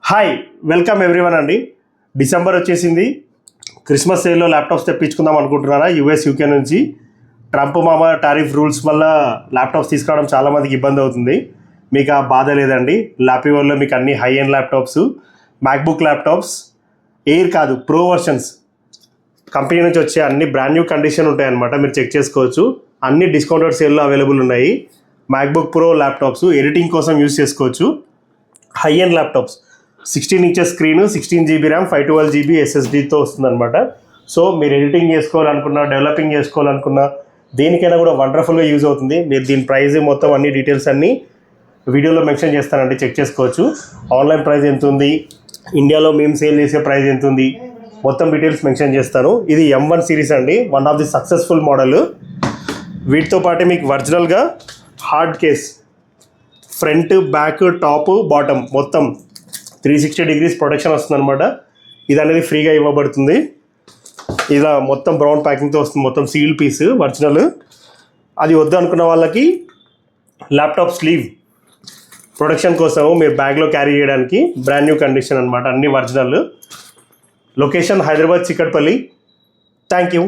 Hi welcome everyone అండి. December వచ్చేసింది. Christmas సేల్లో ల్యాప్టాప్స్ తెప్పించుకుందాం అనుకుంటున్నారా? యూకే నుంచి ట్రంప్ మామ టారిఫ్ రూల్స్ వల్ల ల్యాప్టాప్స్ తీసుకురావడం చాలామందికి ఇబ్బంది అవుతుంది. మీకు ఆ బాధ లేదండి. ల్యాపీవర్లో మీకు అన్ని high end laptops, MacBook laptops, air కాదు ప్రో వర్షన్స్ కంపెనీ నుంచి వచ్చే అన్ని బ్రాండ్ న్యూ కండిషన్ ఉంటాయన్నమాట. మీరు చెక్ చేసుకోవచ్చు. అన్ని డిస్కౌంటెడ్ సేల్లో అవైలబుల్ ఉన్నాయి. మ్యాక్బుక్ ప్రో ల్యాప్టాప్స్ ఎడిటింగ్ కోసం యూస్ చేసుకోవచ్చు. High end laptops 16 inches screen, 16 GB RAM, 512 GB SSDతో వస్తుందన్నమాట. సో మీరు ఎడిటింగ్ చేసుకోవాలనుకున్నా, డెవలపింగ్ చేసుకోవాలనుకున్నా, దేనికైనా కూడా వండర్ఫుల్గా యూజ్ అవుతుంది. మీరు దీని ప్రైస్ మొత్తం అన్ని డీటెయిల్స్ అన్నీ వీడియోలో మెన్షన్ చేస్తానండి, చెక్ చేసుకోవచ్చు. ఆన్లైన్ ప్రైస్ ఎంత ఉంది, ఇండియాలో మేము సేల్ చేసే ప్రైస్ ఎంత ఉంది, మొత్తం డీటెయిల్స్ మెన్షన్ చేస్తాను. ఇది M1 సిరీస్ అండి, one of the successful model. వీటితో పాటు మీకు ఒరిజినల్గా hard case, front, back, top, bottom మొత్తం 360 డిగ్రీస్ ప్రొటెక్షన్ వస్తుంది అనమాట. ఇది అనేది ఫ్రీగా ఇవ్వబడుతుంది. ఇలా మొత్తం బ్రౌన్ ప్యాకింగ్తో వస్తుంది, మొత్తం సీల్ పీస్ ఒరిజినల్. అది వద్దు అనుకున్న వాళ్ళకి ల్యాప్టాప్ స్లీవ్ ప్రొటెక్షన్ కోసం మీరు బ్యాగ్లో క్యారీ చేయడానికి బ్రాండ్ న్యూ కండిషన్ అనమాట, అన్ని original. Location Hyderabad Chikkadpally. Thank you.